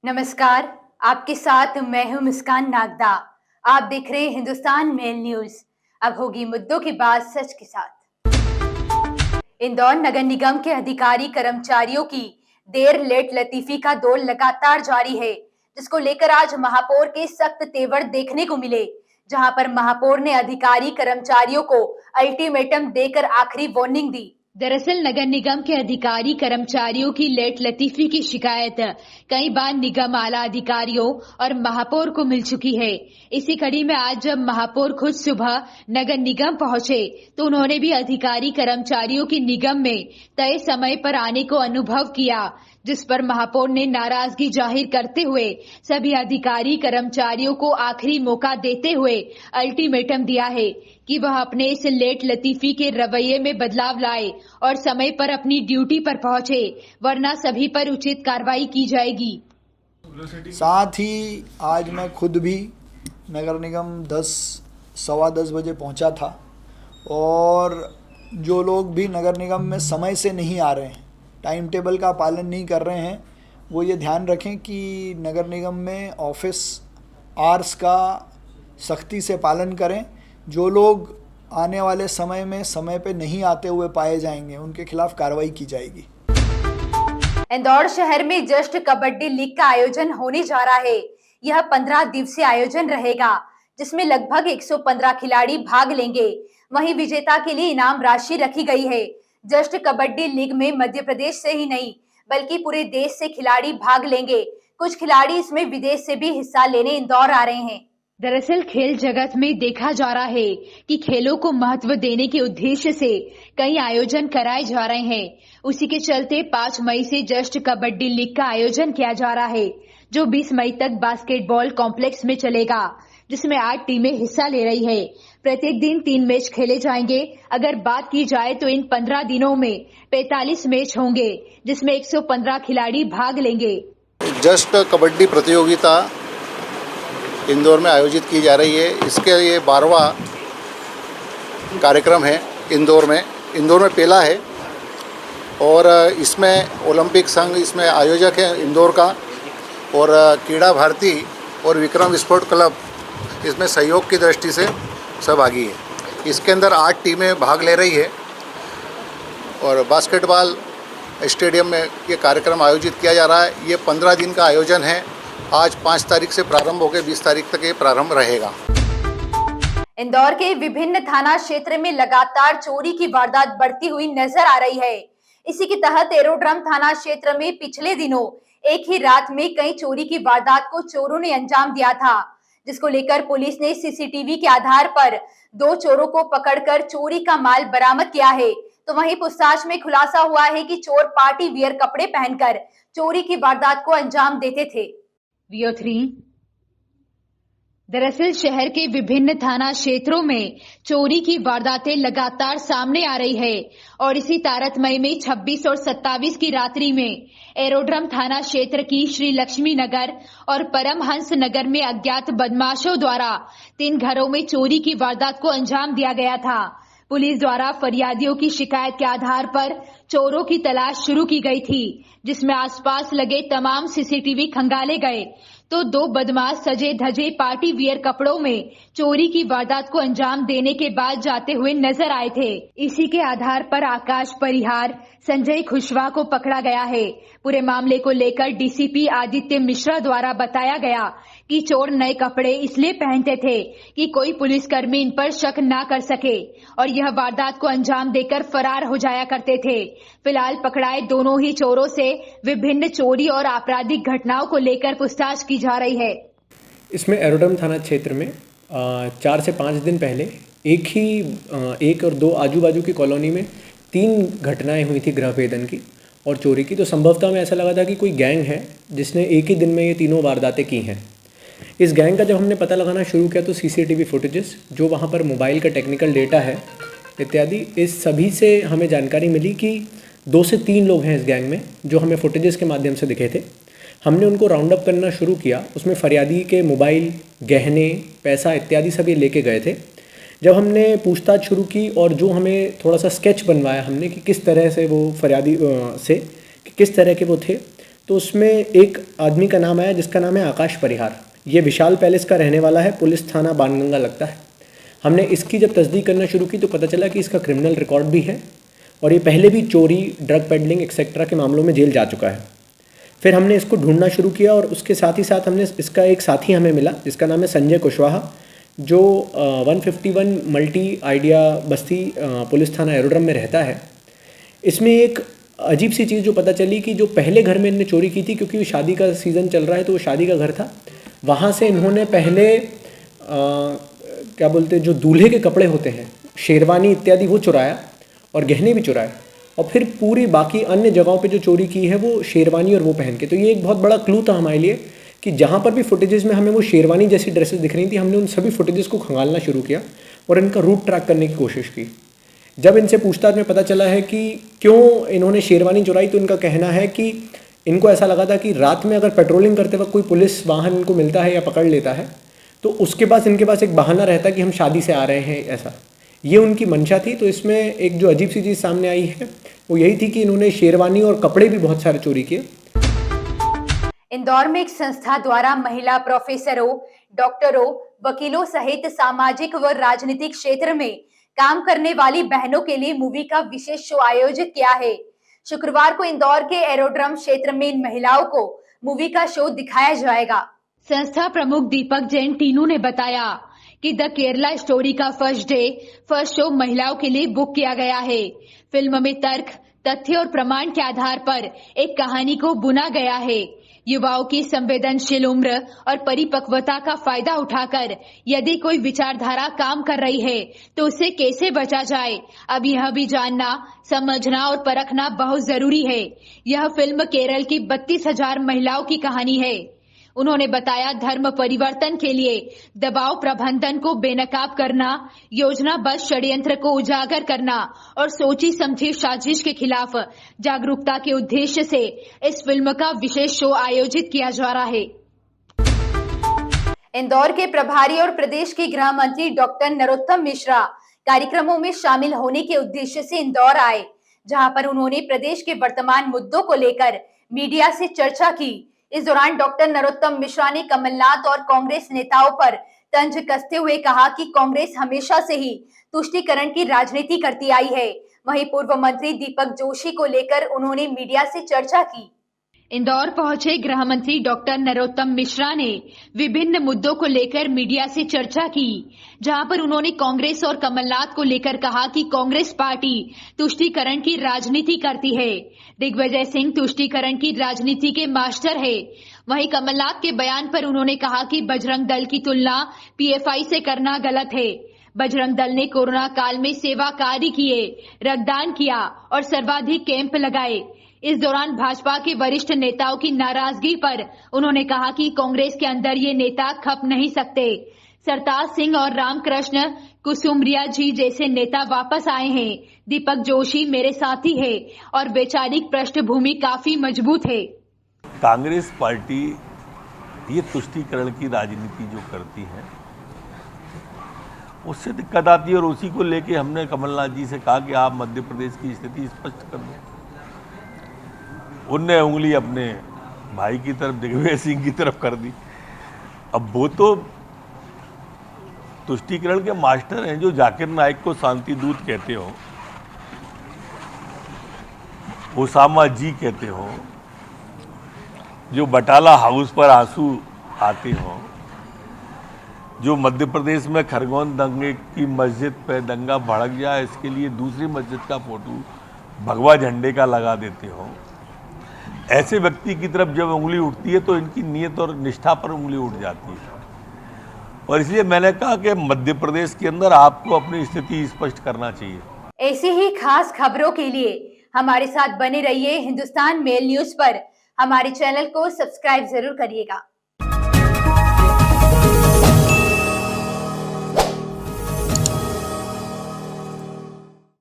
नमस्कार, आपके साथ मैं हूं मुस्कान नागदा। आप देख रहे हैं हिंदुस्तान मेल न्यूज। अब होगी मुद्दों की बात सच के साथ। इंदौर नगर निगम के अधिकारी कर्मचारियों की देर लेट लतीफी का दौर लगातार जारी है, जिसको लेकर आज महापौर के सख्त तेवर देखने को मिले, जहां पर महापौर ने अधिकारी कर्मचारियों को अल्टीमेटम देकर आखिरी वार्निंग दी। दरअसल नगर निगम के अधिकारी कर्मचारियों की लेट लतीफी की शिकायत कई बार निगम आला अधिकारियों और महापौर को मिल चुकी है। इसी कड़ी में आज जब महापौर खुद सुबह नगर निगम पहुंचे तो उन्होंने भी अधिकारी कर्मचारियों की निगम में तय समय पर आने को अनुभव किया, जिस पर महापौर ने नाराजगी जाहिर करते हुए सभी अधिकारी कर्मचारियों को आखिरी मौका देते हुए अल्टीमेटम दिया है कि वह अपने इस लेट लतीफी के रवैये में बदलाव लाए और समय पर अपनी ड्यूटी पर पहुंचे, वरना सभी पर उचित कार्रवाई की जाएगी। साथ ही आज मैं खुद भी नगर निगम सवा 10 बजे पहुंचा था और जो लोग भी नगर निगम में समय से नहीं आ रहे हैं, टाइम टेबल का पालन नहीं कर रहे हैं, वो ये ध्यान रखें कि नगर निगम में ऑफिस आवर्स का सख्ती से पालन करें। जो लोग आने वाले समय में समय पे नहीं आते हुए पाए जाएंगे, उनके खिलाफ कार्रवाई की जाएगी। इंदौर शहर में जस्ट कबड्डी लीग का आयोजन होने जा रहा है। यह 15 दिवसीय आयोजन रहेगा, जिसमें लगभग 115 खिलाड़ी भाग लेंगे। वहीं विजेता के लिए इनाम राशि रखी गई है। जस्ट कबड्डी लीग में मध्य प्रदेश से ही नहीं बल्कि पूरे देश से खिलाड़ी भाग लेंगे। कुछ खिलाड़ी इसमें विदेश से भी हिस्सा लेने इंदौर आ रहे हैं। दरअसल खेल जगत में देखा जा रहा है कि खेलों को महत्व देने के उद्देश्य से कई आयोजन कराए जा रहे हैं। उसी के चलते 5 मई से जस्ट कबड्डी लीग का आयोजन किया जा रहा है, जो 20 मई तक बास्केटबॉल कॉम्प्लेक्स में चलेगा, जिसमें 8 टीमें हिस्सा ले रही है। प्रत्येक दिन 3 मैच खेले जाएंगे। अगर बात की जाए तो इन 15 दिनों में 45 मैच होंगे, जिसमें 115 खिलाड़ी भाग लेंगे। जस्ट कबड्डी प्रतियोगिता इंदौर में आयोजित की जा रही है। इसके लिए 12वां कार्यक्रम है इंदौर में पहला है और इसमें ओलंपिक संघ इसमें आयोजक है इंदौर का, और क्रीड़ा भारती और विक्रम स्पोर्ट क्लब इसमें सहयोग की दृष्टि से सहभागी है। इसके अंदर 8 टीमें भाग ले रही है और बास्केटबॉल स्टेडियम में ये कार्यक्रम आयोजित किया जा रहा है। ये 15 दिन का आयोजन है। आज 5 तारीख से प्रारंभ होकर 20 तारीख तक ये प्रारंभ रहेगा। इंदौर के विभिन्न थाना क्षेत्र में लगातार चोरी की वारदात बढ़ती हुई नजर आ रही है। इसी के तहत एरोड्रम थाना क्षेत्र में पिछले दिनों एक ही रात में कई चोरी की वारदात को चोरों ने अंजाम दिया था, जिसको लेकर पुलिस ने सीसीटीवी के आधार पर 2 चोरों को पकड़कर चोरी का माल बरामद किया है। तो वहीं पूछताछ में खुलासा हुआ है कि चोर पार्टी वियर कपड़े पहनकर चोरी की वारदात को अंजाम देते थे। VO3। दरअसल शहर के विभिन्न थाना क्षेत्रों में चोरी की वारदातें लगातार सामने आ रही है और इसी तारतम्य में 26 और 27 की रात्रि में एरोड्रम थाना क्षेत्र की श्री लक्ष्मी नगर और परमहंस नगर में अज्ञात बदमाशों द्वारा 3 घरों में चोरी की वारदात को अंजाम दिया गया था। पुलिस द्वारा फरियादियों की शिकायत के आधार पर चोरों की तलाश शुरू की गई थी, जिसमें आसपास लगे तमाम सीसीटीवी खंगाले गए तो 2 बदमाश सजे धजे पार्टी वियर कपड़ों में चोरी की वारदात को अंजाम देने के बाद जाते हुए नजर आए थे। इसी के आधार पर आकाश परिहार संजय खुशवाह को पकड़ा गया है। पूरे मामले को लेकर डीसीपी आदित्य मिश्रा द्वारा बताया गया कि चोर नए कपड़े इसलिए पहनते थे कि कोई पुलिसकर्मी इन पर शक न कर सके और यह वारदात को अंजाम देकर फरार हो जाया करते थे। फिलहाल पकड़ाए दोनों ही चोरों से विभिन्न चोरी और आपराधिक घटनाओं को लेकर पूछताछ की जा रही है। इसमें एरोड्रम थाना क्षेत्र में 4 से 5 दिन पहले एक और 2 आजू बाजू की कॉलोनी में 3 घटनाएं हुई थी गृहभेदन की और चोरी की। तो संभवतः में ऐसा लगा था कि कोई गैंग है जिसने एक ही दिन में ये तीनों वारदातें की हैं। इस गैंग का जब हमने पता लगाना शुरू किया तो सीसीटीवी फुटेजेस, जो वहाँ पर मोबाइल का टेक्निकल डेटा है इत्यादि, इस सभी से हमें जानकारी मिली कि 2 से 3 लोग हैं इस गैंग में, जो हमें फुटेजेस के माध्यम से दिखे थे। हमने उनको राउंड अप करना शुरू किया। उसमें फरियादी के मोबाइल, गहने, पैसा इत्यादि सभी लेके गए थे। जब हमने पूछताछ शुरू की और जो हमें थोड़ा सा स्केच बनवाया हमने कि किस तरह से वो फरियादी से कि किस तरह के वो थे, तो उसमें एक आदमी का नाम आया जिसका नाम है आकाश परिहार। ये विशाल पैलेस का रहने वाला है, पुलिस थाना बाणगंगा लगता है। हमने इसकी जब तस्दीक करना शुरू की तो पता चला कि इसका क्रिमिनल रिकॉर्ड भी है और ये पहले भी चोरी, ड्रग पेडलिंग एक्सेट्रा के मामलों में जेल जा चुका है। फिर हमने इसको ढूंढना शुरू किया और उसके साथ ही साथ हमने इसका एक साथी हमें मिला जिसका नाम है संजय कुशवाहा, जो 151 मल्टी आइडिया बस्ती पुलिस थाना एरोड्रम में रहता है। इसमें एक अजीब सी चीज़ जो पता चली कि जो पहले घर में इन्होंने चोरी की थी, क्योंकि शादी का सीज़न चल रहा है तो वो शादी का घर था, वहाँ से इन्होंने पहले क्या बोलते हैं जो दूल्हे के कपड़े होते हैं, शेरवानी इत्यादि, वो चुराया और गहने भी चुराए, और फिर पूरी बाकी अन्य जगहों पे जो चोरी की है वो शेरवानी और वो पहन के। तो ये एक बहुत बड़ा क्लू था हमारे लिए कि जहाँ पर भी फुटेजेस में हमें वो शेरवानी जैसी ड्रेसेस दिख रही थी, हमने उन सभी फुटेजेस को खंगालना शुरू किया और इनका रूट ट्रैक करने की कोशिश की। जब इनसे पूछताछ में पता चला है कि क्यों इन्होंने शेरवानी चुराई, तो इनका कहना है कि इनको ऐसा लगा था कि रात में अगर पेट्रोलिंग करते वक्त कोई पुलिस वाहन इनको मिलता है या पकड़ लेता है तो उसके पास इनके पास एक बहाना रहता है कि हम शादी से आ रहे हैं, ऐसा ये उनकी मंशा थी। तो इसमें एक जो अजीब सी चीज़ सामने आई है वो यही थी कि इन्होंने शेरवानी और कपड़े भी बहुत सारे चोरी किए। इंदौर में एक संस्था द्वारा महिला प्रोफेसरों, डॉक्टरों, वकीलों सहित सामाजिक व राजनीतिक क्षेत्र में काम करने वाली बहनों के लिए मूवी का विशेष शो आयोजित किया है। शुक्रवार को इंदौर के एरोड्रम क्षेत्र में इन महिलाओं को मूवी का शो दिखाया जाएगा। संस्था प्रमुख दीपक जैन टीनू ने बताया कि द केरला स्टोरी का फर्स्ट शो महिलाओं के लिए बुक किया गया है। फिल्म में तर्क, तथ्य और प्रमाण के आधार पर एक कहानी को बुना गया है। युवाओं की संवेदनशील उम्र और परिपक्वता का फायदा उठाकर यदि कोई विचारधारा काम कर रही है तो उससे कैसे बचा जाए, अब यह भी जानना, समझना और परखना बहुत जरूरी है। यह फिल्म केरल की 32,000 महिलाओं की कहानी है। उन्होंने बताया, धर्म परिवर्तन के लिए दबाव प्रबंधन को बेनकाब करना, योजनाबद्ध षड्यंत्र को उजागर करना और सोची समझी साजिश के खिलाफ जागरूकता के उद्देश्य से इस फिल्म का विशेष शो आयोजित किया जा रहा है। इंदौर के प्रभारी और प्रदेश के गृह मंत्री डॉक्टर नरोत्तम मिश्रा कार्यक्रमों में शामिल होने के उद्देश्य से इंदौर आए, जहां पर उन्होंने प्रदेश के वर्तमान मुद्दों को लेकर मीडिया से चर्चा की। इस दौरान डॉक्टर नरोत्तम मिश्रा ने कमलनाथ और कांग्रेस नेताओं पर तंज कसते हुए कहा कि कांग्रेस हमेशा से ही तुष्टीकरण की राजनीति करती आई है। वहीं पूर्व मंत्री दीपक जोशी को लेकर उन्होंने मीडिया से चर्चा की। इंदौर पहुंचे गृह मंत्री डॉक्टर नरोत्तम मिश्रा ने विभिन्न मुद्दों को लेकर मीडिया से चर्चा की, जहां पर उन्होंने कांग्रेस और कमलनाथ को लेकर कहा कि कांग्रेस पार्टी तुष्टीकरण की राजनीति करती है। दिग्विजय सिंह तुष्टीकरण की राजनीति के मास्टर है। वहीं कमलनाथ के बयान पर उन्होंने कहा कि बजरंग दल की तुलना पीएफआई से करना गलत है। बजरंग दल ने कोरोना काल में सेवा कार्य किए, रक्तदान किया और सर्वाधिक कैंप लगाए। इस दौरान भाजपा के वरिष्ठ नेताओं की नाराजगी पर उन्होंने कहा कि कांग्रेस के अंदर ये नेता खप नहीं सकते। सरताज सिंह और रामकृष्ण कुसुमरिया जी जैसे नेता वापस आए हैं। दीपक जोशी मेरे साथी है और वैचारिक पृष्ठभूमि काफी मजबूत है। कांग्रेस पार्टी ये तुष्टीकरण की राजनीति जो करती है उससे दिक्कत आती है और उसी को लेके हमने कमलनाथ जी से कहा कि आप मध्य प्रदेश की स्थिति स्पष्ट कर दें। उनने उंगली अपने भाई की तरफ, दिग्विजय सिंह की तरफ कर दी। अब वो तो तुष्टीकरण के मास्टर हैं, जो जाकिर नाइक को शांति दूत कहते हो, ओसामा जी कहते हो, जो बटाला हाउस पर आंसू आते हो, जो मध्य प्रदेश में खरगोन दंगे की मस्जिद पे दंगा भड़क जाए इसके लिए दूसरी मस्जिद का फोटो भगवा झंडे का लगा देते हो, ऐसे व्यक्ति की तरफ जब उंगली उठती है तो इनकी नीयत और निष्ठा पर उंगली उठ जाती है। और इसलिए मैंने कहा कि मध्य प्रदेश के अंदर आपको अपनी स्थिति स्पष्ट करना चाहिए। ऐसी ही खास खबरों के लिए हमारे साथ बने रहिए। हिंदुस्तान मेल न्यूज पर हमारे चैनल को सब्सक्राइब जरूर करिएगा।